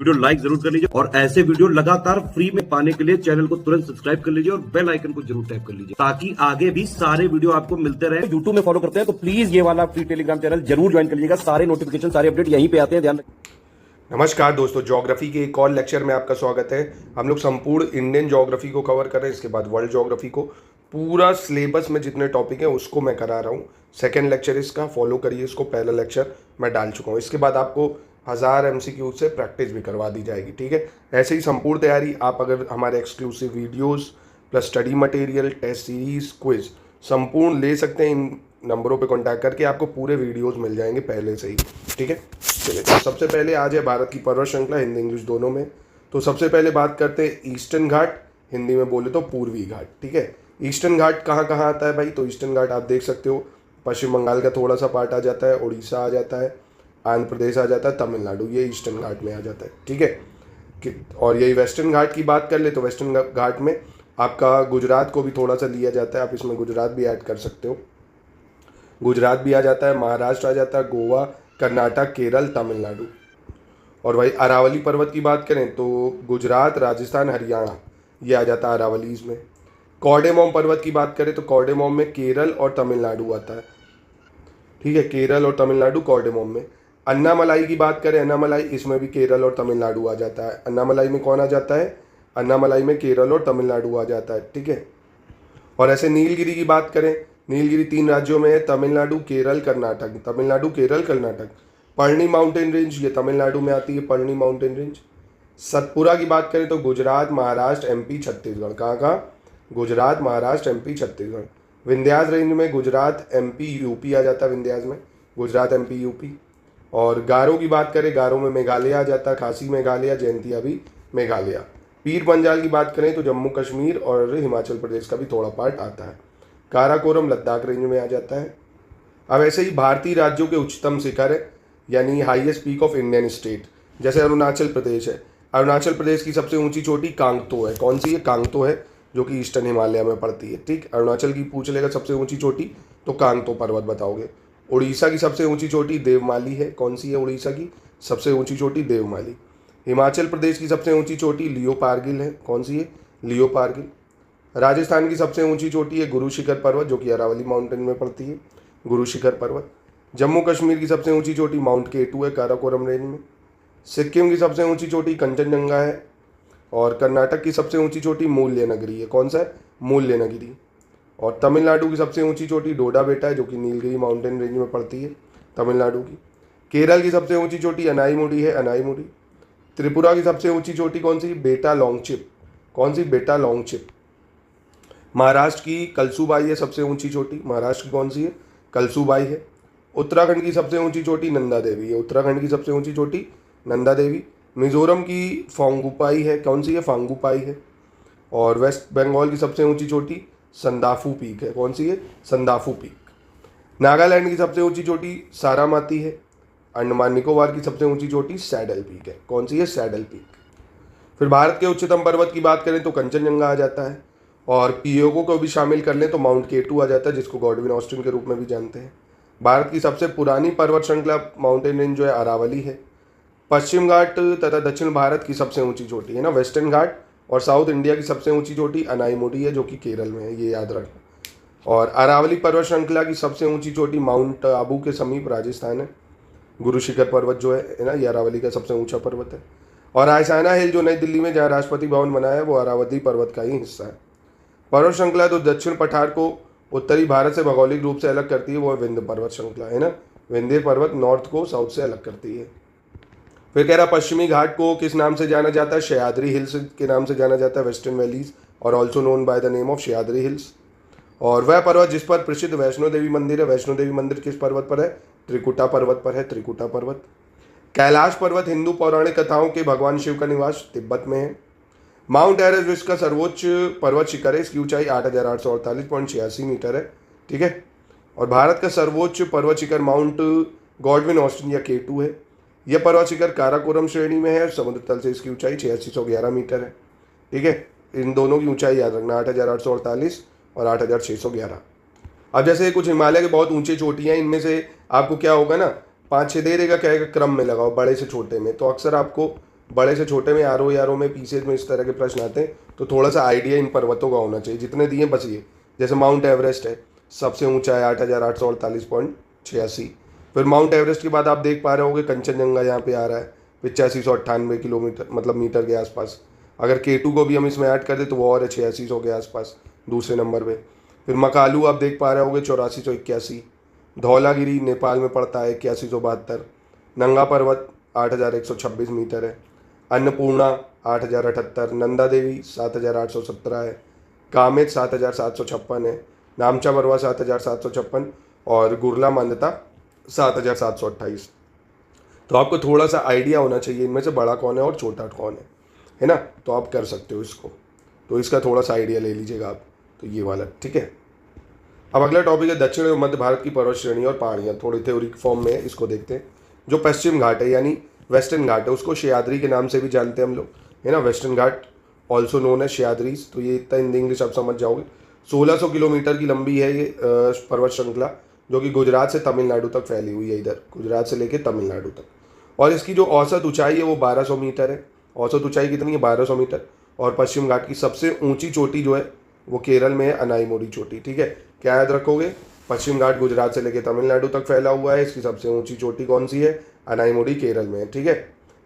Video like जरूर कर लीजिए और ऐसे वीडियो लगातार फ्री में पाने के लिए चैनल को तुरंत सब्सक्राइब कर लीजिए और बेल आइकन को जरूर टैप कर लीजिए ताकि आगे भी सारे वीडियो आपको मिलते रहे। यूट्यूब में फॉलो करते हैं तो प्लीज ये वाला फ्री टेलीग्राम चैनल जरूर ज्वाइन कर लीजिएगा। सारे नोटिफिकेशन सारे अपडेट यहीं पे आते हैं, ध्यान रखिए। नमस्कार दोस्तों, ज्योग्राफी के एक और लेक्चर में आपका स्वागत है। हम लोग संपूर्ण इंडियन ज्योग्राफी को कवर कर रहे हैं, इसके बाद वर्ल्ड ज्योग्राफी को। पूरा सिलेबस में जितने टॉपिक हैं उसको मैं करा रहा हूँ। सेकंड लेक्चर इसका, फॉलो करिए इसको। पहला लेक्चर मैं डाल चुका हूँ, इसके बाद आपको 1000 MCQ से प्रैक्टिस भी करवा दी जाएगी, ठीक है। ऐसे ही संपूर्ण तैयारी आप अगर हमारे exclusive videos plus study material, test series, quiz संपूर्ण ले सकते हैं। इन नंबरों पे कांटेक्ट करके आपको पूरे वीडियोस मिल जाएंगे पहले से ही, ठीक है। चलिए, तो सबसे पहले आज है भारत की पर्वत श्रृंखला, हिंदी इंग्लिश दोनों में। तो सबसे पहले बात करते हैं ईस्टर्न घाट, हिंदी में बोले तो पूर्वी घाट, ठीक है। ईस्टर्न घाट कहाँ कहाँ आता है भाई? तो ईस्टर्न घाट आप देख सकते हो, पश्चिम बंगाल का थोड़ा सा पार्ट आ जाता है, उड़ीसा आ जाता है, आंध्र प्रदेश आ जाता है, तमिलनाडु, ये ईस्टर्न घाट में आ जाता है, ठीक है। और यही वेस्टर्न घाट की बात कर ले तो वेस्टर्न घाट में आपका गुजरात को भी थोड़ा सा लिया जाता है, आप इसमें गुजरात भी ऐड कर सकते हो। गुजरात भी आ जाता है, महाराष्ट्र आ जाता है, गोवा, कर्नाटक, केरल, तमिलनाडु। और वही अरावली पर्वत की बात करें तो गुजरात, राजस्थान, हरियाणा ये आ जाता है अरावलीज में। कॉर्डेमोम पर्वत की बात करें तो कॉर्डेमोम में केरल और तमिलनाडु आता है, ठीक है। केरल और तमिलनाडु कॉर्डेमोम में। अन्नामलाई की बात करें, अन्नामलाई, इसमें भी केरल और तमिलनाडु आ जाता है। अन्नामलाई में कौन आ जाता है? अन्नामलाई में केरल और तमिलनाडु आ जाता है, ठीक है। और ऐसे नीलगिरी की बात करें, नीलगिरी 3 राज्यों में है, तमिलनाडु, केरल, कर्नाटक। तमिलनाडु, केरल, कर्नाटक। पढ़नी माउंटेन रेंज ये तमिलनाडु में आती है, पढ़नी माउंटेन रेंज। सतपुरा की बात करें तो गुजरात, महाराष्ट्र, MP, छत्तीसगढ़। कहाँ कहाँ? गुजरात, महाराष्ट्र, MP, छत्तीसगढ़। विंध्यास रेंज में गुजरात, MP, UP आ जाता है, विंध्यास में गुजरात, MP, UP। और गारो की बात करें, गारो में मेघालय आ जाता है, खासी मेघालय, जयंतिया भी मेघालय। पीर पंजाल की बात करें तो जम्मू कश्मीर और हिमाचल प्रदेश का भी थोड़ा पार्ट आता है। काराकोरम लद्दाख रेंज में आ जाता है। अब ऐसे ही भारतीय राज्यों के उच्चतम शिखर है, यानी highest peak of Indian state, जैसे अरुणाचल प्रदेश है। अरुणाचल प्रदेश की सबसे ऊंची चोटी कांगतो है। कौन सी है? कांगतो है, जो कि ईस्टर्न हिमालय में पड़ती है, ठीक। अरुणाचल की पूछ लेगा सबसे ऊंची चोटी तो कांगतो पर्वत बताओगे। उड़ीसा की सबसे ऊंची चोटी देवमाली है। कौन सी है उड़ीसा की सबसे ऊंची चोटी? देवमाली। हिमाचल प्रदेश की सबसे ऊंची चोटी लियोपार्गिल है। कौन सी है? लियोपार्गिल। राजस्थान की सबसे ऊंची चोटी है गुरु शिखर पर्वत, जो कि अरावली माउंटेन में पड़ती है, गुरु शिखर पर्वत। जम्मू कश्मीर की सबसे ऊंची चोटी माउंट केटू है, काराकोरम रेंज में। सिक्किम की सबसे ऊंची चोटी कंचनजंगा है। और कर्नाटक की सबसे ऊंची चोटी मूल्यनगिरी है। कौन सा है? मूल्यनगिरी। और तमिलनाडु की सबसे ऊंची चोटी डोडा बेटा है, जो कि नीलगिरी माउंटेन रेंज में पड़ती है, तमिलनाडु की। केरल की सबसे ऊंची चोटी अनाईमुडी है, अनाईमुडी। त्रिपुरा की सबसे ऊंची चोटी कौन सी? बेटा लॉन्गचिप। कौन सी? बेटा लॉन्गचिप। महाराष्ट्र की कलसूबाई है सबसे ऊंची चोटी, महाराष्ट्र की कौन सी है? कलसूबाई है। उत्तराखंड की सबसे ऊंची चोटी नंदा देवी है, उत्तराखंड की सबसे ऊंची चोटी नंदा देवी। मिजोरम की फांगुपाई है। कौन सी है? फांगुपाई है। और वेस्ट बंगाल की सबसे ऊंची चोटी संदाफू पीक है। कौन सी है? संदाफू पीक। नागालैंड की सबसे ऊंची चोटी सारामाती है। अंडमान निकोबार की सबसे ऊंची चोटी सैडल पीक है। कौन सी है? Saddle peak. फिर भारत के उच्चतम पर्वत की बात करें तो कंचनजंगा आ जाता है। और पियोगो को भी शामिल कर लें तो माउंट केटू आ जाता है, जिसको गॉडविन ऑस्टिन के रूप में भी जानते हैं। भारत की सबसे पुरानी पर्वत श्रृंखला माउंटेन रेंज जो है अरावली है। पश्चिम घाट तथा दक्षिण भारत की सबसे ऊंची चोटी है ना वेस्टर्न घाट, और साउथ इंडिया की सबसे ऊंची चोटी अनाईमुडी है, जो कि केरल में है, ये याद रखना। और अरावली पर्वत श्रृंखला की सबसे ऊंची चोटी माउंट आबू के समीप राजस्थान है, गुरु शिखर पर्वत जो है ना, ये अरावली का सबसे ऊंचा पर्वत है। और आयसाना हिल जो नई दिल्ली में जहाँ राष्ट्रपति भवन बना है वो अरावली पर्वत का ही हिस्सा है। पर्वत श्रृंखला तो दक्षिण पठार को उत्तरी भारत से भौगोलिक रूप से अलग करती है, वो विंध्य पर्वत श्रृंखला है ना, विंध्य पर्वत नॉर्थ को साउथ से अलग करती है। फिर कह रहा पश्चिमी घाट को किस नाम से जाना जाता है? सह्याद्री हिल्स के नाम से जाना जाता है, वेस्टर्न वैलीज, और also known by the name of Sahyadri hills. और वह पर्वत जिस पर प्रसिद्ध वैष्णो देवी मंदिर है, वैष्णो देवी मंदिर किस पर्वत पर है? त्रिकुटा पर्वत पर है, त्रिकुटा पर्वत। कैलाश पर्वत हिंदू पौराणिक कथाओं के भगवान शिव का निवास तिब्बत में है। माउंट एवरेस्ट विश्व का सर्वोच्च पर्वत शिखर है, इसकी ऊंचाई 8848.86 मीटर है, ठीक है। और भारत का सर्वोच्च पर्वत शिखर माउंट गॉडविन ऑस्टिन या केटू है। यह पर्वत शिखर काराकोरम श्रेणी में है, समुद्र तल से इसकी ऊंचाई 8611 मीटर है, ठीक है। इन दोनों की ऊंचाई याद रखना, 8848 और 8611। अब जैसे कुछ हिमालय के बहुत ऊंचे चोटियाँ, इनमें से आपको क्या होगा ना, 5-6 दे देगा, कहेगा क्रम में लगाओ बड़े से छोटे में, तो अक्सर आपको बड़े से छोटे में आरओ में पीसेज में इस तरह के प्रश्न आते हैं, तो थोड़ा सा आइडिया इन पर्वतों का होना चाहिए। जितने दिए बस ये, जैसे माउंट एवरेस्ट है, सबसे ऊंचा है 8,848.86। फिर माउंट एवरेस्ट के बाद आप देख पा रहे होंगे कंचनजंगा यहाँ पे आ रहा है 8598 किलोमीटर मतलब मीटर के आसपास। अगर K2 को भी हम इसमें ऐड कर दें तो वो और है 8600 के आसपास दूसरे नंबर पे। फिर मकालू आप देख पा रहे होंगे 8481। धौलागिरी नेपाल में पड़ता है 8172। नंगा पर्वत 8126 मीटर है। अन्नपूर्णा 8078। नंदा देवी 7817 है। कामेत 7756 है। नामचा बरवा 7756 और गुरला मान्यता 7728। तो आपको थोड़ा सा आइडिया होना चाहिए इनमें से बड़ा कौन है और छोटा कौन है ना, तो आप कर सकते हो इसको। तो इसका थोड़ा सा आइडिया ले लीजिएगा आप, तो ये वाला ठीक है। अब अगला टॉपिक है दक्षिण एवं मध्य भारत की पर्वत श्रेणी और पहाड़ियाँ। थोड़ी थ्योरिक फॉर्म में है, इसको देखते हैं। जो पश्चिम घाट है यानी वेस्टर्न घाट है, उसको सह्याद्री के नाम से भी जानते हैं हम लोग, है ना। वेस्टर्न घाट ऑल्सो नोन है सह्याद्रीज। तो ये इतना हिंदी इंग्लिश आप समझ जाओगे। 1600 किलोमीटर की लंबी है ये पर्वत श्रृंखला, जो कि गुजरात से तमिलनाडु तक फैली हुई है, इधर गुजरात से लेके तमिलनाडु तक। और इसकी जो औसत ऊंचाई है वो 1200 मीटर है। औसत ऊंचाई कितनी है? 1200 मीटर। और पश्चिम घाट की सबसे ऊंची चोटी जो है वो केरल में है, अनाईमोडी चोटी। ठीक है, क्या याद रखोगे? पश्चिम घाट गुजरात से लेकर तमिलनाडु तक फैला हुआ है। इसकी सबसे ऊंची चोटी कौन सी है? अनाईमोडी केरल में है। ठीक है,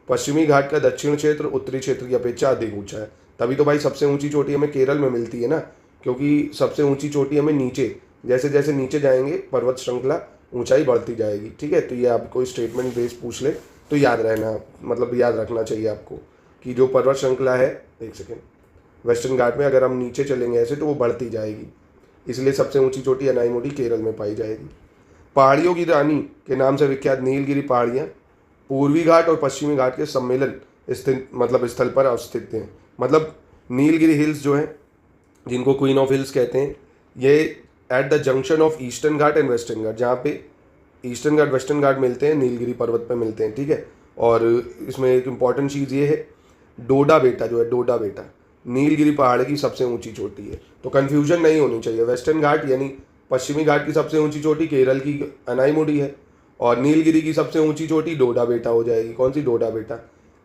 पश्चिमी घाट का दक्षिण क्षेत्र उत्तरी क्षेत्र की अपेक्षा अधिक ऊंचा है। तभी तो भाई सबसे ऊंची चोटी हमें केरल में मिलती है ना, क्योंकि सबसे ऊंची चोटी हमें नीचे, जैसे जैसे नीचे जाएंगे पर्वत श्रृंखला ऊंचाई बढ़ती जाएगी। ठीक है, तो ये आपको स्टेटमेंट बेस पूछ ले तो याद रहना, मतलब याद रखना चाहिए आपको कि जो पर्वत श्रृंखला है, एक सेकेंड, वेस्टर्न घाट में अगर हम नीचे चलेंगे ऐसे तो वो बढ़ती जाएगी, इसलिए सबसे ऊंची चोटी अनाईमोडी केरल में पाई जाएगी। पहाड़ियों की रानी के नाम से विख्यात नीलगिरी पहाड़ियाँ पूर्वी घाट और पश्चिमी घाट के सम्मेलन स्थित मतलब स्थल पर अवस्थित हैं। मतलब नीलगिरी हिल्स जो है, जिनको क्वीन ऑफ हिल्स कहते हैं, ये at the junction of eastern Ghat and western Ghat, जहाँ पे ईस्टर्न घाट वेस्टर्न घाट मिलते हैं, नीलगिरी पर्वत पे मिलते हैं। ठीक है, और इसमें एक इम्पॉर्टेंट चीज़ ये है, डोडा बेटा जो है, डोडा बेटा नीलगिरी पहाड़ की सबसे ऊंची चोटी है। तो कन्फ्यूजन नहीं होनी चाहिए। वेस्टर्न घाट यानी पश्चिमी घाट की सबसे ऊंची चोटी केरल की अनाईमोडी है, और नीलगिरी की सबसे ऊंची चोटी डोडा बेटा हो जाएगी। कौन सी? डोडा बेटा।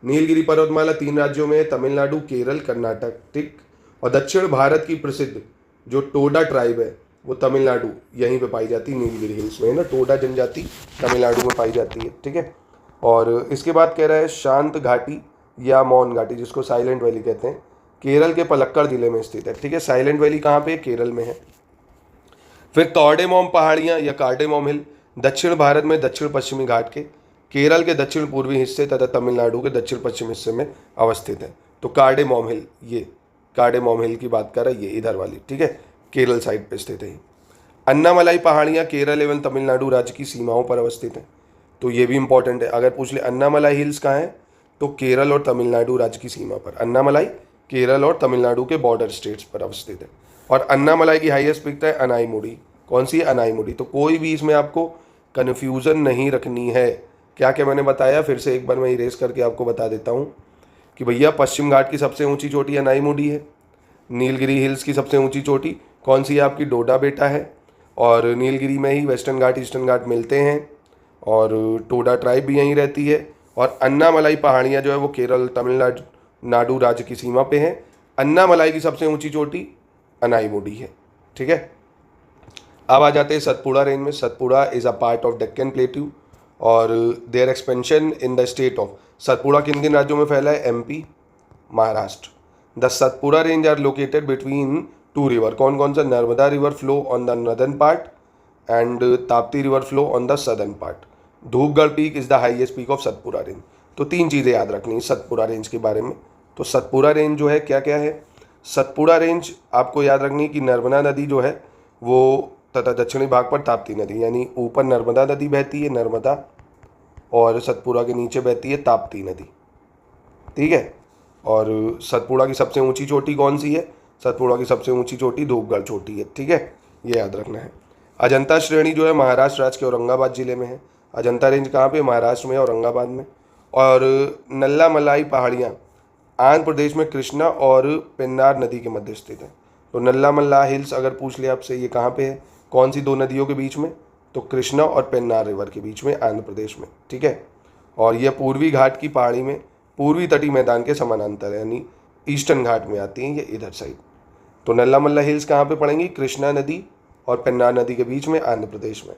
नीलगिरी पर्वतमाला 3 राज्यों में है, तमिलनाडु, केरल, कर्नाटक। ठीक, और दक्षिण भारत की प्रसिद्ध जो टोडा ट्राइब है वो तमिलनाडु यहीं पे पाई जाती है, नीलगिरी हिल्स में, है ना। टोडा जनजाति तमिलनाडु में पाई जाती है। ठीक है, और इसके बाद कह रहा है शांत घाटी या मौन घाटी, जिसको साइलेंट वैली कहते हैं, केरल के पलक्कड़ जिले में स्थित है। ठीक है, साइलेंट वैली कहाँ पे? केरल में है। फिर कार्डेमोम पहाड़ियाँ या कार्डेमोम हिल दक्षिण भारत में दक्षिण पश्चिमी घाट के केरल के दक्षिण पूर्वी हिस्से तथा तमिलनाडु के दक्षिण पश्चिम हिस्से में अवस्थित है। तो कार्डेमोम हिल, ये कार्डेमोम हिल की बात कर रहा है, ये इधर वाली। ठीक है, केरल साइड पे स्थित है। अन्नामलाई पहाड़ियाँ केरल एवं तमिलनाडु राज्य की सीमाओं पर अवस्थित हैं। तो ये भी इंपॉर्टेंट है। अगर पूछ ले अन्नामलाई हिल्स कहाँ है, तो केरल और तमिलनाडु राज्य की सीमा पर। अन्नामलाई केरल और तमिलनाडु के बॉर्डर स्टेट्स पर अवस्थित है। और अन्नामलाई की हाईएस्ट पीक है अनाईमोडी। कौन सी है? अनाईमोडी। तो कोई भी इसमें आपको कन्फ्यूज़न नहीं रखनी है। क्या क्या मैंने बताया, फिर से एक बार मैं इरेज करके आपको बता देता हूँ कि भैया पश्चिम घाट की सबसे ऊंची चोटी अनाईमोडी है। नीलगिरी हिल्स की सबसे ऊंची चोटी कौन सी है? आपकी डोडा बेटा है। और नीलगिरी में ही वेस्टर्न घाट ईस्टर्न घाट मिलते हैं, और टोडा ट्राइब भी यहीं रहती है। और अन्नामलाई पहाड़ियाँ जो है वो केरल तमिलनाडु राज्य की सीमा पे हैं। अन्नामलाई की सबसे ऊंची चोटी अनाईमोडी है। ठीक है, अब आ जाते हैं सतपुड़ा रेंज में। Satpura is a part of Deccan plateau और there expansion in the state of. Satpura किन किन राज्यों में फैला है? MP, Maharashtra. The Satpura range are located between 2 river. कौन कौन सा? Narmada river flow on the northern part and Tapti river flow on the southern part. Dhupgarh peak is the highest peak of Satpura range. तो 3 चीज़ें याद रखनी है सतपुड़ा रेंज के बारे में। तो सतपुड़ा रेंज जो है क्या क्या है? सतपुड़ा रेंज आपको याद रखनी है कि नर्मदा नदी जो है वो तथा दक्षिणी भाग पर ताप्ती नदी, यानी ऊपर नर्मदा नदी बहती है, नर्मदा, और सतपुड़ा के नीचे बहती है ताप्ती नदी। ठीक है, और सतपुड़ा की सबसे ऊंची चोटी कौन सी है? सतपुड़ा की सबसे ऊंची चोटी धूपगढ़ चोटी है। ठीक है, ये याद रखना है। अजंता श्रेणी जो है महाराष्ट्र राज्य के औरंगाबाद जिले में है। अजंता रेंज कहाँ पे? महाराष्ट्र में, औरंगाबाद में। और नल्लामलाई पहाड़ियाँ आंध्र प्रदेश में कृष्णा और पेन्नार नदी के मध्य स्थित है। तो नल्लामल्ला हिल्स अगर पूछ ले आपसे, ये कहाँ पे है? कौन सी 2 नदियों के बीच में? तो कृष्णा और पेन्नार रिवर के बीच में, आंध्र प्रदेश में। ठीक है, और यह पूर्वी घाट की पहाड़ी में पूर्वी तटीय मैदान के समानांतर, यानी ईस्टर्न घाट में आती हैं ये इधर साइड। तो नल्ला मल्ला हिल्स कहाँ पे पड़ेंगी? कृष्णा नदी और पेन्नार नदी के बीच में, आंध्र प्रदेश में।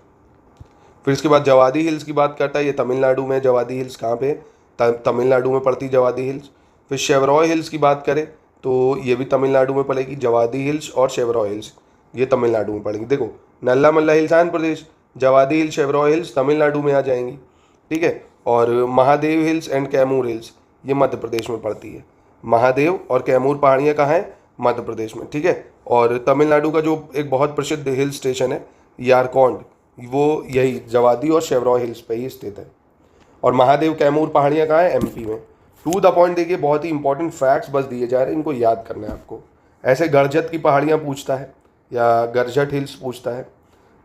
फिर इसके बाद जवादी हिल्स की बात करता है, ये तमिलनाडु में। जवादी हिल्स कहाँ पे? तमिलनाडु में पड़ती जवादी हिल्स। फिर शेवरॉय हिल्स की बात करें तो ये भी तमिलनाडु में पड़ेगी। जवादी हिल्स और शेवरॉय हिल्स ये तमिलनाडु में पड़ेंगी। देखो, नल्ला मल्ला hills Andhra Pradesh, Javadi hills Shevaroy hills Tamil Nadu में आ जाएंगी, ठीक है। और Mahadev hills and Kaimur hills ये मध्य प्रदेश में पड़ती है। महादेव और कैमूर पहाड़ियाँ कहाँ हैं? मध्य प्रदेश में, ठीक है। और तमिलनाडु का जो एक बहुत प्रसिद्ध हिल स्टेशन है यारकॉन्ड, वो यही जवादी और शेवरॉय हिल्स पे ही स्थित है। और महादेव कैमूर पहाड़ियाँ कहाँ हैं? एमपी में। टू द पॉइंट देखिए, बहुत ही इंपॉर्टेंट फैक्ट्स बस दिए जा रहे हैं, इनको याद करना है आपको। ऐसे गरजत की पहाड़ियाँ पूछता है या गरजट हिल्स पूछता है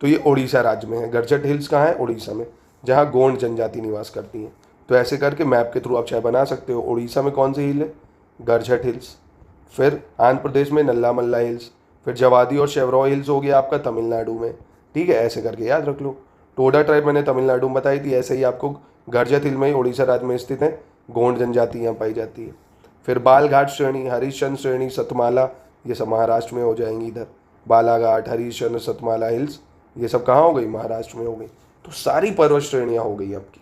तो ये उड़ीसा राज्य में है। गरजट हिल्स कहाँ है? उड़ीसा में, जहाँ गोंड जनजाति निवास करती है। तो ऐसे करके मैप के थ्रू आप चाहे बना सकते हो। उड़ीसा में कौन सी हिल है? गरजट हिल्स। फिर आंध्र प्रदेश में नल्ला मल्ला हिल्स। फिर जवादी और शेवरॉय हिल्स हो गया आपका तमिलनाडु में, ठीक है। ऐसे करके याद रख लो। टोडा ट्राइब मैंने तमिलनाडु में बताई थी, ऐसे ही आपको गरजत हिल में ही उड़ीसा राज्य में स्थित है, गोंड जनजाति यहाँ पाई जाती है। फिर बालघाट श्रेणी, हरिश्चंद्र श्रेणी, सतमाला ये सब महाराष्ट्र में हो जाएंगी। इधर बालाघाट, हरिश्चंद्र, सतमाला हिल्स ये सब कहाँ हो गई? महाराष्ट्र में हो गई। तो सारी पर्वत श्रेणियाँ हो गई आपकी।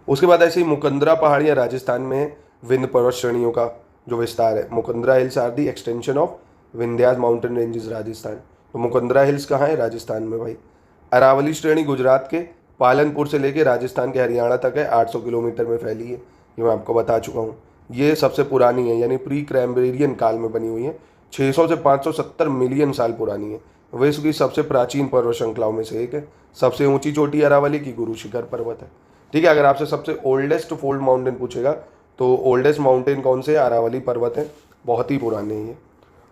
उसके बाद ऐसे ही मुकंदरा पहाड़ियाँ राजस्थान में है। विंध्य पर्वत श्रेणियों का जो विस्तार है, Mukundra hills are the extension of Vindhyas mountain ranges Rajasthan. तो मुकंदरा हिल्स कहाँ है? राजस्थान में भाई। अरावली श्रेणी गुजरात के पालनपुर से लेकर राजस्थान के हरियाणा तक है, 800 किलोमीटर में फैली है, ये मैं आपको बता चुका हूँ। ये सबसे पुरानी है, यानी प्री कैम्ब्रियन काल में बनी हुई है। 600 से 570 मिलियन साल पुरानी है। विश्व की सबसे प्राचीन पर्वत श्रृंखलाओं में से एक है। सबसे ऊंची चोटी अरावली की गुरु शिखर पर्वत है, ठीक है। अगर आपसे सबसे ओल्डेस्ट फोल्ड माउंटेन पूछेगा तो ओल्डेस्ट माउंटेन कौन से? अरावली पर्वत है, बहुत ही पुराने हैं ये।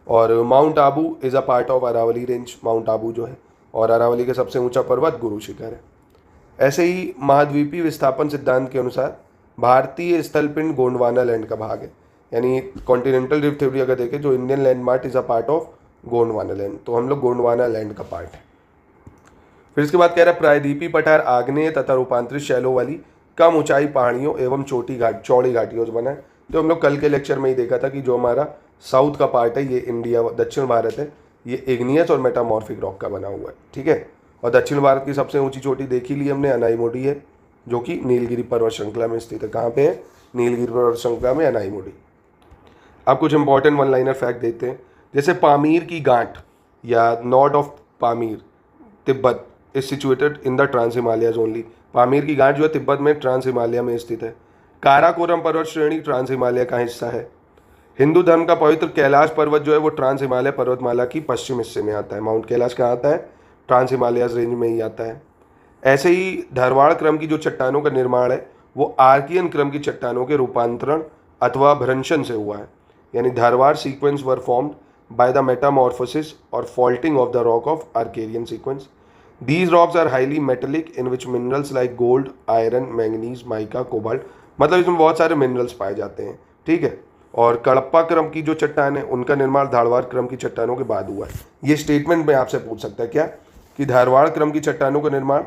और mount Abu is a part of Aravalli range, mount Abu जो है। और अरावली का सबसे ऊंचा पर्वत गुरु शिखर है। ऐसे ही महाद्वीपीय विस्थापन सिद्धांत के अनुसार भारतीय स्थलपिंड गोंडवाना लैंड का भाग है, यानी कॉन्टिनेंटल ड्रिफ्ट थ्योरी अगर देखें जो Indian land mart is a part of Gondwana land, तो हम लोग गोंडवाना लैंड का पार्ट है। फिर इसके बाद कह रहा है प्रायद्वीपीय पठार आग्नेय तथा रूपांतरित शैलों वाली कम ऊंचाई पहाड़ियों एवं चौड़ी घाटियों से बना है। तो हम लोग कल के लेक्चर में ही देखा था कि जो हमारा साउथ का पार्ट है ये इंडिया दक्षिण भारत है, ये इग्नियस और मेटामॉर्फिक रॉक का बना हुआ है, ठीक है। और दक्षिण भारत की सबसे ऊंची चोटी देखी ली हमने, अनाईमुडी है, जो कि नीलगिरी पर्वत श्रृंखला में स्थित है। कहाँ पे है? नीलगिरी पर्वत श्रृंखला में अनाईमुडी। अब कुछ इंपॉर्टेंट वन लाइनर फैक्ट देते हैं, जैसे पामीर की गांठ या north of Pamir Tibet is situated in the trans Himalayas only. Pamir की गांठ जो है तिब्बत में ट्रांस हिमालय में स्थित है। काराकोरम पर्वत श्रेणी ट्रांस हिमालय का हिस्सा है। हिंदू धर्म का पवित्र कैलाश पर्वत जो है वो ट्रांस हिमालय पर्वतमाला की पश्चिम हिस्से में आता है। माउंट कैलाश कहाँ आता है? ट्रांस हिमालयाज रेंज में ही आता है। ऐसे ही धारवाड़ क्रम की जो चट्टानों का निर्माण है वो आर्कियन क्रम की चट्टानों के रूपांतरण अथवा भ्रंशन से हुआ है, यानी Dharwad sequence were formed by the metamorphosis or faulting of the rock of Archean sequence. These rocks are highly metallic in which minerals like gold, iron, manganese, mica, cobalt, मतलब इसमें बहुत सारे मिनरल्स पाए जाते हैं, ठीक है। और कडप्पा क्रम की जो चट्टान है उनका निर्माण धारवाड़ क्रम की चट्टानों के बाद हुआ है। ये स्टेटमेंट में आपसे पूछ सकता है क्या कि धारवाड़ क्रम की चट्टानों का निर्माण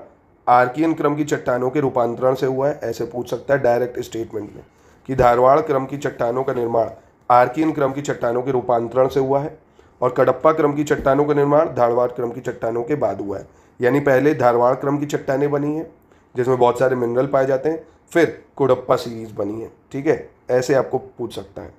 आर्कियन क्रम की चट्टानों के रूपांतरण से हुआ है, ऐसे पूछ सकता है डायरेक्ट स्टेटमेंट में कि धारवाड़ क्रम की चट्टानों का निर्माण आर्कियन क्रम की चट्टानों के रूपांतरण से हुआ है और कडप्पा क्रम की चट्टानों का निर्माण धारवाड़ क्रम की चट्टानों के बाद हुआ है। यानी पहले धारवाड़ क्रम की चट्टानें बनी हैं जिसमें बहुत सारे मिनरल पाए जाते हैं, फिर कडप्पा सीरीज बनी है, ठीक है। ऐसे आपको पूछ सकता है।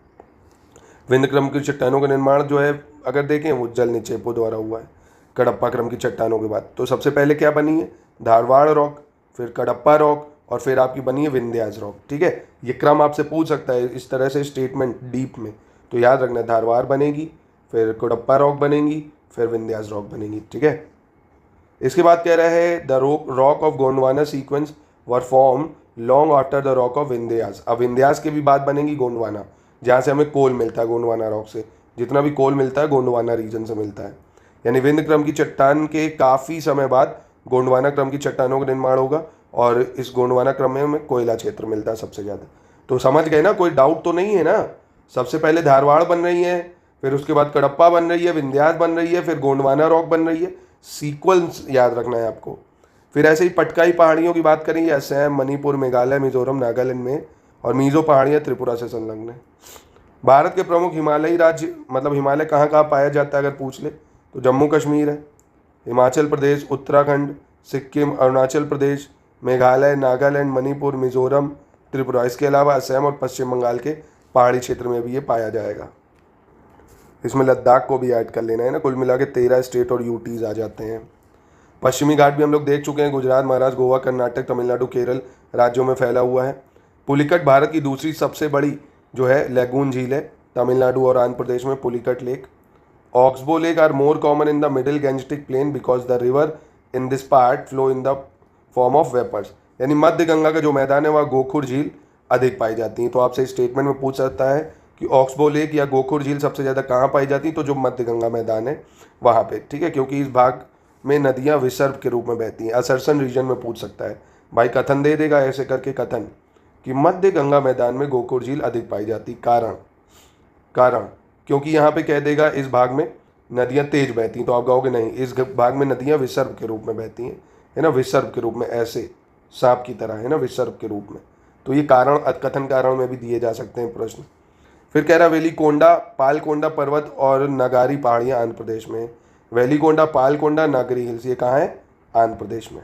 विंध्य क्रम की चट्टानों का निर्माण जो है अगर देखें वो जल निक्षेपों द्वारा हुआ है कडप्पा क्रम की चट्टानों के बाद। तो सबसे पहले क्या बनी है? धारवाड़ रॉक, फिर कडप्पा रॉक और फिर आपकी बनी है विंध्यास रॉक, ठीक है। ये क्रम आपसे पूछ सकता है इस तरह से स्टेटमेंट डीप में, तो याद रखना धारवाड़ बनेगी, फिर कडप्पा रॉक बनेगी, फिर विंध्यास रॉक बनेगी, ठीक है। इसके बाद कह रहा है the rock of Gondwana sequence were form long after the rock of Vindhyas. अब विंध्यास की भी बात बनेगी गोंडवाना, जहाँ से हमें कोल मिलता है गोंडवाना रॉक से, जितना भी कोल मिलता है गोंडवाना रीजन से मिलता है। यानी विंध्य क्रम की चट्टान के काफ़ी समय बाद गोंडवाना क्रम की चट्टानों का निर्माण होगा और इस गोंडवाना क्रम में हमें कोयला क्षेत्र मिलता है सबसे ज़्यादा। तो समझ गए ना, कोई डाउट तो नहीं है ना। सबसे पहले धारवाड़ बन रही है, फिर उसके बाद कडप्पा बन रही है, विंध्यास बन रही है, फिर गोंडवाना रॉक बन रही है। सीक्वेंस याद रखना है आपको। फिर ऐसे ही पटकाई पहाड़ियों की बात करेंगे असम, मणिपुर, मेघालय, मिजोरम, नागालैंड में, और मीज़ो पहाड़ियाँ त्रिपुरा से संलग्न है। भारत के प्रमुख हिमालयी राज्य, मतलब हिमालय कहाँ कहाँ पाया जाता है अगर पूछ ले तो जम्मू कश्मीर है, हिमाचल प्रदेश, उत्तराखंड, सिक्किम, अरुणाचल प्रदेश, मेघालय, नागालैंड, मणिपुर, मिजोरम, त्रिपुरा। इसके अलावा असम और पश्चिम बंगाल के पहाड़ी क्षेत्र में भी ये पाया जाएगा। इसमें लद्दाख को भी ऐड कर लेना है ना। कुल मिला के 13 स्टेट और यूटीज आ जाते हैं। पश्चिमी घाट भी हम लोग देख चुके हैं, गुजरात, महाराष्ट्र, गोवा, कर्नाटक, तमिलनाडु, केरल राज्यों में फैला हुआ है। पुलिकट भारत की दूसरी सबसे बड़ी जो है लैगून झील है, तमिलनाडु और आंध्र प्रदेश में Pulicat lake. Oxbow lake are more common in the middle Gangetic plain because the river in this part flow in the form of vapours. यानी मध्य गंगा का जो मैदान है वहाँ गोखुर झील अधिक पाई जाती है। तो आपसे स्टेटमेंट में पूछ सकता है कि ऑक्सबो लेक या गोखुर झील सबसे ज़्यादा कहाँ पाई जाती है, तो जो मध्य गंगा मैदान है वहाँ पे, ठीक है, क्योंकि इस भाग में नदियाँ विसर्ग के रूप में बहती हैं। असरसन रीजन में पूछ सकता है, भाई कथन दे देगा ऐसे करके कथन कि मध्य गंगा मैदान में गोखुर झील अधिक पाई जाती। कारण क्योंकि यहाँ पे कह देगा इस भाग में नदियाँ तेज बहती हैं, तो आप कहोगे नहीं, इस भाग में नदियाँ विसर्ग के रूप में बहती हैं, है ना, विसर्ग के रूप में, ऐसे सांप की तरह, है ना, विसर्ग के रूप में। तो ये कारण कथन कारण में भी दिए जा सकते हैं प्रश्न। फिर कह रहा वेलीकोंडा, पालकोंडा पर्वत और नगारी पहाड़ियाँ आंध्र प्रदेश में। वेलीकोंडा, पालकोंडा, नागरी हिल्स ये कहाँ है? आंध्र प्रदेश में।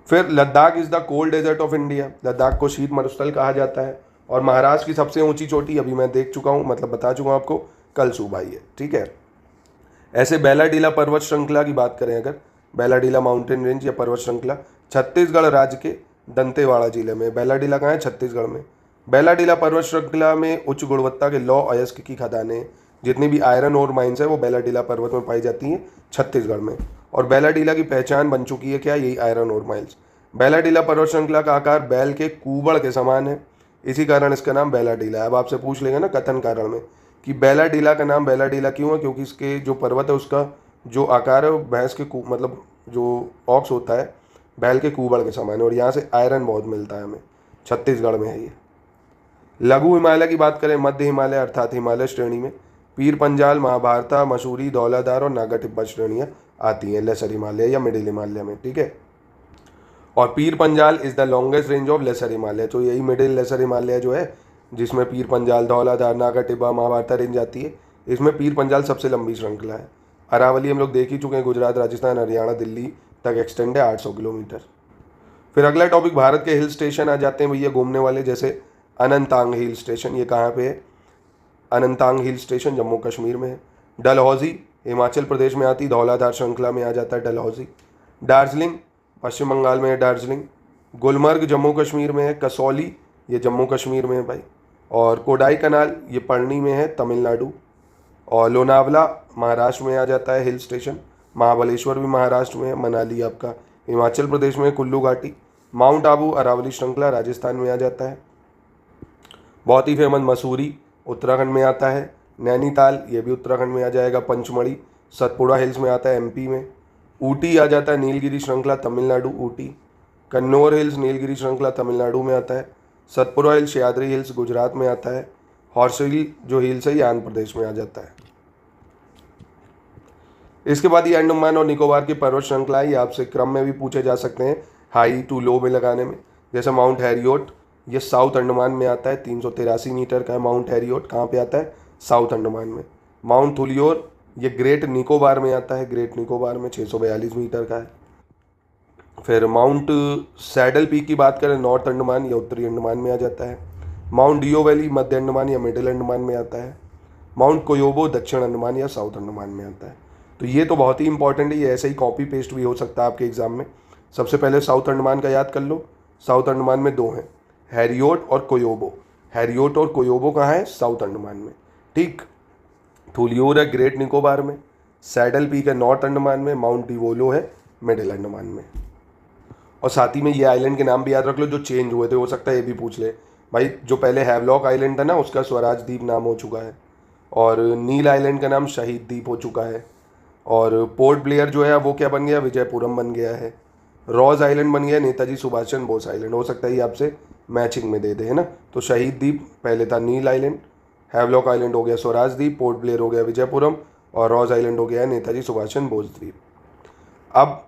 फिर Ladakh is the cold desert of India. Ladakh को शीत मरुस्थल कहा जाता है। और महाराष्ट्र की सबसे ऊंची चोटी अभी मैं देख चुका हूँ, मतलब बता चुका हूँ आपको, कलसूबाई है, ठीक है। ऐसे बैलाडीला पर्वत श्रृंखला की बात करें अगर, बैलाडीला माउंटेन रेंज या पर्वत श्रृंखला छत्तीसगढ़ राज्य के दंतेवाड़ा जिले में। बैलाडीला कहाँ है? छत्तीसगढ़ में। बैलाडीला पर्वत श्रृंखला में उच्च गुणवत्ता के लौह अयस्क की खदानें, जितनी भी आयरन और माइंस है वो बैलाडीला पर्वत में पाई जाती हैं छत्तीसगढ़ में। और बैलाडीला की पहचान बन चुकी है क्या? यही आयरन और माइंस। बैलाडीला पर्वत श्रृंखला का आकार बैल के कूबड़ के समान है, इसी कारण इसका नाम बैलाडीला है। अब आपसे पूछ लेगा ना कथन कारण में कि बैलाडीला का नाम बैलाडीला क्यों है? क्योंकि इसके जो पर्वत है उसका जो आकार है वो भैंस के मतलब जो ऑक्स होता है बैल के कूबड़ के समान है, और यहाँ से आयरन बहुत मिलता है हमें, छत्तीसगढ़ में है ये। लघु हिमालय की बात करें, मध्य हिमालय अर्थात हिमालय श्रेणी में पीर पंजाल, महाभारता, मसूरी, धौलाधार और नागा टिब्बत श्रेणियाँ आती हैं लेसर हिमालय या मिडिल हिमालय में, ठीक है। और Pir Panjal is the longest range of lesser Himalaya, तो यही मिडिल लेसर हिमालय जो है जिसमें पीर पंजाल, धौलाधार, नागा टिब्बा, महाभारता रेंज आती है, इसमें पीर पंजाल सबसे लंबी श्रृंखला है। अरावली हम लोग देख ही चुके हैं, गुजरात, राजस्थान, हरियाणा, दिल्ली तक एक्सटेंड है, 800 किलोमीटर। फिर अगला टॉपिक भारत के हिल स्टेशन आ जाते हैं भैया घूमने वाले, जैसे अनंतांग हिल स्टेशन, ये कहाँ पे है? अनंतांग हिल स्टेशन जम्मू कश्मीर में है। डलहौजी हिमाचल प्रदेश में आती, धौलाधार श्रृंखला में आ जाता है डलहौजी। दार्जिलिंग पश्चिम बंगाल में है दार्जिलिंग। गुलमर्ग जम्मू कश्मीर में है। कसौली ये जम्मू कश्मीर में है भाई। और कोडाई कनाल ये पढ़नी में है, तमिलनाडु। और लोनावला महाराष्ट्र में आ जाता है हिल स्टेशन। महाबलेश्वर भी महाराष्ट्र में है। मनाली आपका हिमाचल प्रदेश में। कुल्लू घाटी, माउंट आबू अरावली श्रृंखला राजस्थान में आ जाता है। बहुत ही फेमस मसूरी उत्तराखंड में आता है। नैनीताल ये भी उत्तराखंड में आ जाएगा। पंचमढ़ी सतपुड़ा हिल्स में आता है एमपी में। ऊटी आ जाता है नीलगिरी श्रृंखला तमिलनाडु, ऊटी। कन्नौर हिल्स नीलगिरी श्रृंखला तमिलनाडु में आता है। सतपुड़ा हिल्स सह्याद्री हिल्स गुजरात में आता है। हॉर्सिल जो हिल्स है ये आंध्र प्रदेश में आ जाता है। इसके बाद ये अंडमान और निकोबार की पर्वत श्रृंखला है, ये आपसे क्रम में भी पूछे जा सकते हैं हाई टू लो में लगाने में। जैसे माउंट हैरियोट ये साउथ अंडमान में आता है, 383 मीटर का है माउंट हैरियोट। कहाँ पे आता है? साउथ अंडमान में। माउंट थुलियोर ये ग्रेट निकोबार में आता है, ग्रेट निकोबार में 642 मीटर का है। फिर माउंट सैडल पीक की बात करें, नॉर्थ अंडमान या उत्तरी अंडमान में आ जाता है। माउंट डियो वैली मध्य अंडमान या मिडिल अंडमान में आता है। माउंट कोयोबो दक्षिण अंडमान या साउथ अंडमान में आता है। तो ये तो बहुत ही इंपॉर्टेंट है, ये ऐसे ही कॉपी पेस्ट भी हो सकता है आपके एग्जाम में। सबसे पहले साउथ अंडमान का याद कर लो। साउथ अंडमान में दो हैं, हैरियोट और कोयोबो। हैरियोट और कोयोबो कहाँ है? साउथ अंडमान में, ठीक। थुलियोर है ग्रेट निकोबार में। सैडल पीक है नॉर्थ अंडमान में। माउंट डिवोलो है मिडिल अंडमान में। और साथ ही में ये आइलैंड के नाम भी याद रख लो जो चेंज हुए थे, हो सकता है ये भी पूछ ले भाई। जो पहले हैवलॉक आइलैंड था ना उसका स्वराज द्वीप नाम हो चुका है। और नील आइलैंड का नाम शहीद द्वीप हो चुका है। और पोर्ट ब्लेयर जो है वो क्या बन गया? विजयपुरम बन गया है। रॉज आइलैंड बन गया नेताजी सुभाष चंद्र बोस आइलैंड। हो सकता है ये आपसे मैचिंग में दे दे, है ना। तो शहीद द्वीप पहले था नील आइलैंड, हैवलॉक आइलैंड हो गया स्वराज द्वीप, पोर्ट ब्लेयर हो गया विजयपुरम, और रॉज आइलैंड हो गया है नेताजी सुभाष चंद्र बोस द्वीप। अब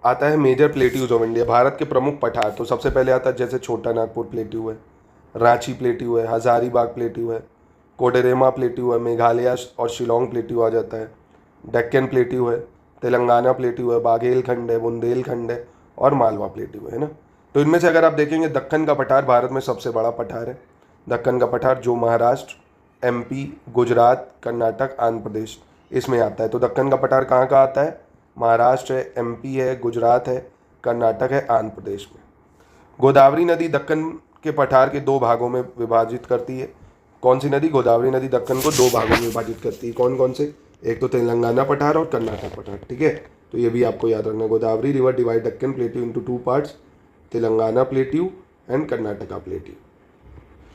आता है major plateaus of India, Bharat के प्रमुख पठार। तो सबसे पहले आता है जैसे छोटा नागपुर प्लेट्यू है, रांची प्लेट्यू है, हजारीबाग प्लेट्यू है, कोडरेमा प्लेट्यू है, मेघालय और शिलोंग प्लेट्यू आ जाता है, डेक्कन प्लेट्यू है, तेलंगाना प्लेट्यू है, बाघेलखंड है, बुंदेलखंड है और मालवा प्लेट्यू है ना। तो इनमें से अगर आप देखेंगे दक्कन का पठार भारत में सबसे बड़ा पठार है। दक्कन का पठार जो महाराष्ट्र, एमपी, गुजरात, कर्नाटक, आंध्र प्रदेश इसमें आता है। तो दक्कन का पठार कहाँ कहाँ आता है? महाराष्ट्र है, एमपी है, गुजरात है, कर्नाटक है, आंध्र प्रदेश में। गोदावरी नदी दक्कन के पठार के दो भागों में विभाजित करती है। कौन सी नदी? गोदावरी नदी दक्कन को दो भागों में विभाजित करती है। कौन कौन से? एक तो तेलंगाना पठार और कर्नाटक पठार, ठीक है। तो ये भी आपको याद रखना। Godavari river divide Deccan plateau into two parts, Telangana plateau and Karnataka plateau.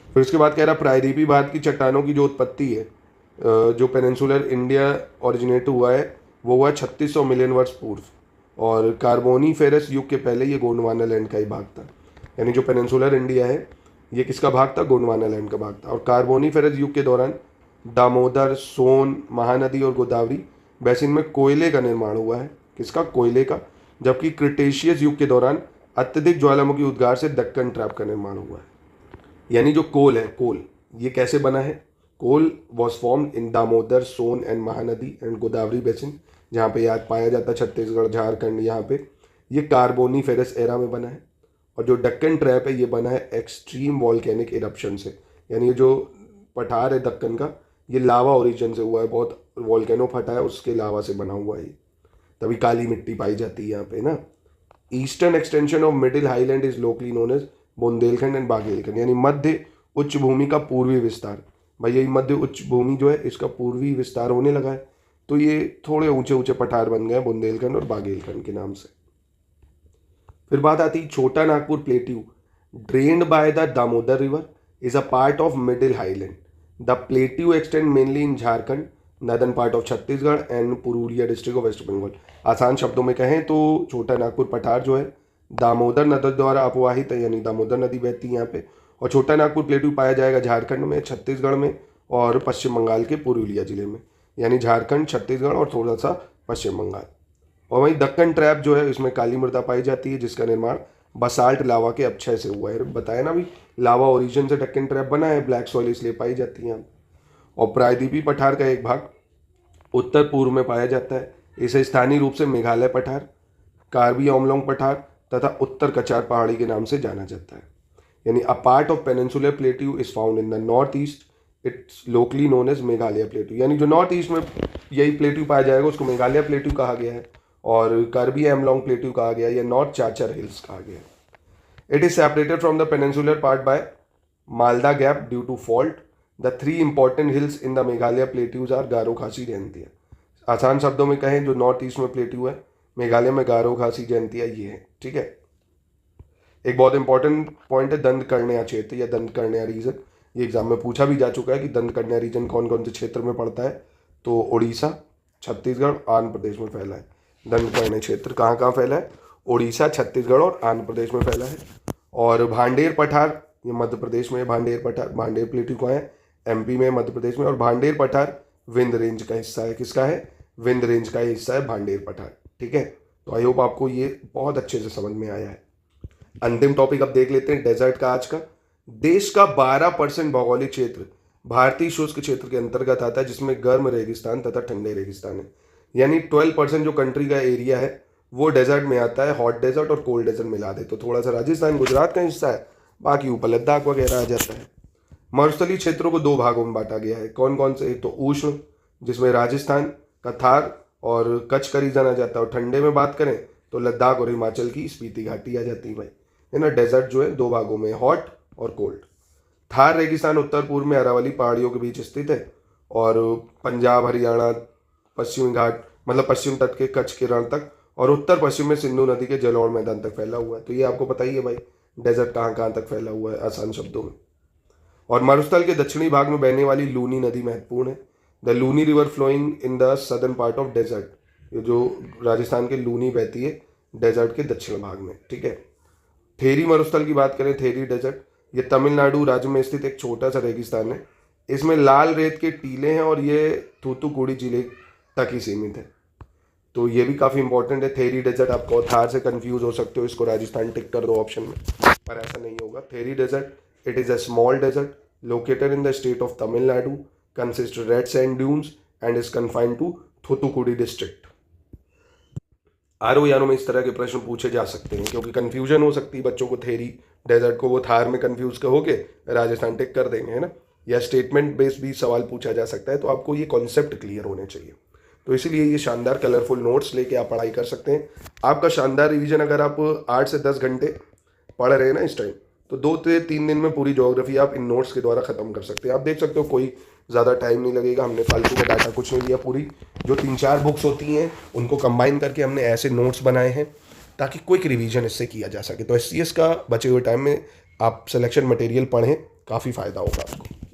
फिर उसके बाद कह रहा प्रायद्वीपी भारत की चट्टानों की जो उत्पत्ति है, जो पेनिनसुलर इंडिया ओरिजिनेट हुआ है, वो हुआ 3600 मिलियन वर्ष पूर्व। और कार्बोनीफेरस युग के पहले ये गोंडवाना लैंड का ही भाग था। यानी जो पेनिनसुलर इंडिया है ये किसका भाग था? गोंडवाना लैंड का भाग था। और कार्बोनीफेरस युग के दौरान दामोदर, सोन, महानदी और गोदावरी बेसिन में कोयले का निर्माण हुआ है। किसका? कोयले का। जबकि क्रिटेशियस युग के दौरान अत्यधिक ज्वालामुखी उद्गार से दक्कन ट्रैप का निर्माण हुआ है। यानी जो कोल है, कोल ये कैसे बना है? Coal was formed in Damodar, Son and Mahanadi and Godavari basin, जहाँ पे याद पाया जाता है छत्तीसगढ़, झारखंड, यहाँ पे ये कार्बोनीफेरस एरा में बना है। और जो दक्कन ट्रैप है ये बना है एक्सट्रीम वॉल्केनिक इरप्शन से। यानी ये जो पठार है दक्कन का, ये लावा ओरिजिन से हुआ है, बहुत वॉल्केनो फटा है उसके लावा से बना हुआ है, तभी काली मिट्टी पाई जाती है यहाँ पे ना। Eastern extension of middle highland is locally known as Bundelkhand and Baghelkhand. यानी मध्य उच्च भूमि का पूर्वी विस्तार। भाई यही मध्य उच्च भूमि जो है इसका पूर्वी विस्तार होने लगा है, तो ये थोड़े ऊंचे ऊंचे पठार बन गए बुंदेलखंड और बाघेलखंड के नाम से। फिर बात आती है Chota Nagpur plateau drained by the Damodar river is a part of middle highland. The plateau extend mainly in Jharkhand, northern part of Chhattisgarh and Purulia district of West Bengal. आसान शब्दों में कहें तो छोटा नागपुर पठार जो है दामोदर नदी द्वारा अपवाहित है, यानी दामोदर नदी बहती है यहाँ पे। और छोटा नागपुर प्लेट्यू पाया जाएगा झारखंड में, छत्तीसगढ़ में और पश्चिम बंगाल के पुरुलिया जिले में। यानी झारखंड, छत्तीसगढ़ और थोड़ा सा पश्चिम बंगाल। और वहीं दक्कन ट्रैप जो है इसमें काली मृदा पाई जाती है, जिसका निर्माण बसाल्ट लावा के अपक्षय से हुआ है। बताया ना भी, लावा ओरिजिन से दक्कन ट्रैप बना है, ब्लैक सॉइल इसलिए पाई जाती है। और प्रायद्वीपी पठार का एक भाग उत्तर पूर्व में पाया जाता है। इसे स्थानीय रूप से मेघालय पठार, कार्बी आंगलोंग पठार तथा उत्तर कचार पहाड़ी के नाम से जाना जाता है। यानी a part of peninsular plateau is found in the north east, it's locally known as Meghalaya plateau. यानी जो नॉर्थ ईस्ट में यही प्लेट्यू पाया जाएगा उसको मेघालय प्लेट्यू कहा गया है, और कार्बी एमलोंग प्लेट्यू कहा गया है, या नॉर्थ चाचर हिल्स कहा गया है। It is separated from the peninsular part by Malda gap due to fault. The three important hills in the Meghalaya plateaus are Garo, Khasi, Jaintia. आसान शब्दों में कहें जो नॉर्थ ईस्ट में प्लेट्यू है, मेघालय में गारो, खासी, जयंतिया ये है, ठीक है। एक बहुत इंपॉर्टेंट पॉइंट है दंतकर्ण्या क्षेत्र या दंतकर्ण्या रीजन। ये एग्जाम में पूछा भी जा चुका है कि दंतकर्ण्या रीजन कौन कौन से क्षेत्र में पड़ता है। तो उड़ीसा, छत्तीसगढ़, आंध्र प्रदेश में फैला है। दंतकर्ण्य क्षेत्र कहाँ कहाँ फैला है? उड़ीसा, छत्तीसगढ़ और आंध्र प्रदेश में फैला है। और भांडेर पठार ये मध्य प्रदेश में, भांडेर पठार, भांडेर प्लेट्यू कहाँ है? एमपी में, मध्य प्रदेश में। और भांडेर पठार विंद रेंज का हिस्सा है। किसका है? विंद रेंज का हिस्सा है भांडेर पठार, ठीक है। तो आई होप आपको ये बहुत अच्छे से समझ में आया है। अंतिम टॉपिक अब देख लेते हैं डेजर्ट का आज का। देश का 12% भौगोलिक क्षेत्र भारतीय शुष्क क्षेत्र के अंतर्गत आता है, जिसमें गर्म रेगिस्तान तथा ठंडे रेगिस्तान है। यानी 12% जो कंट्री का एरिया है वो डेजर्ट में आता है। हॉट डेजर्ट और कोल्ड डेजर्ट मिला दे तो थोड़ा सा राजस्थान, गुजरात का हिस्सा है, बाकी ऊपर लद्दाख वगैरह आ जाता है। मरुस्थलीय क्षेत्रों को दो भागों में बांटा गया है। कौन कौन से? एक तो उष्ण, जिसमें राजस्थान का थार और कच्छ का रीजन आ जाता है। और ठंडे में बात करें तो लद्दाख और हिमाचल की स्पीति घाटी आ जाती है भाई, है ना। डेजर्ट जो है दो भागों में, हॉट और कोल्ड। थार रेगिस्तान उत्तर पूर्व में अरावली पहाड़ियों के बीच स्थित है, और पंजाब, हरियाणा, पश्चिमी घाट मतलब पश्चिम तट के कच्छ के रण तक, और उत्तर पश्चिम में सिंधु नदी के जलौढ़ मैदान तक फैला हुआ है। तो ये आपको पता ही है भाई डेजर्ट कहाँ कहाँ तक फैला हुआ है, आसान शब्दों में। और मरुस्थल के दक्षिणी भाग में बहने वाली लूनी नदी महत्वपूर्ण है। The Luni river flowing in the southern part of desert, ये जो राजस्थान के लूनी बहती है डेजर्ट के दक्षिण भाग में, ठीक है। थेरी मरुस्थल की बात करें, थेरी डेजर्ट, ये तमिलनाडु राज्य में स्थित एक छोटा सा रेगिस्तान है। इसमें लाल रेत के टीले हैं और ये थूथुकुडी जिले तक ही सीमित है। तो ये भी काफ़ी इंपॉर्टेंट है। थेरी डेजर्ट, आपको थार से कंफ्यूज हो सकते हो, इसको राजस्थान टिक कर दो ऑप्शन में, पर ऐसा नहीं होगा। Theri desert It is a small desert located in the state of Tamil Nadu, consists of red sand dunes and is confined to Thoothukudi district. आर ओ यानों में इस तरह के प्रश्न पूछे जा सकते हैं क्योंकि कंफ्यूजन हो सकती है बच्चों को। थेरी डेजर्ट को वो थार में कंफ्यूज होके राजस्थान टिक कर देंगे, है ना। या स्टेटमेंट बेस्ड भी सवाल पूछा जा सकता है, तो आपको ये कॉन्सेप्ट क्लियर होने चाहिए। तो इसीलिए ये शानदार कलरफुल नोट्स लेके आप पढ़ाई कर सकते हैं। आपका शानदार रिवीजन अगर आप 8 से 10 घंटे पढ़ रहे हैं ना इस टाइम, तो 2 से 3 दिन में पूरी ज्योग्राफी आप इन नोट्स के द्वारा ख़त्म कर सकते हैं। आप देख सकते हो कोई ज़्यादा टाइम नहीं लगेगा, हमने फालतू का डाटा कुछ नहीं लिया। पूरी जो 3-4 बुक्स होती हैं उनको कंबाइन करके हमने ऐसे नोट्स बनाए हैं ताकि क्विक रिवीजन इससे किया जा सके। तो SCS का बचे हुए टाइम में आप सिलेक्शन मटेरियल पढ़ें, काफ़ी फ़ायदा होगा आपको।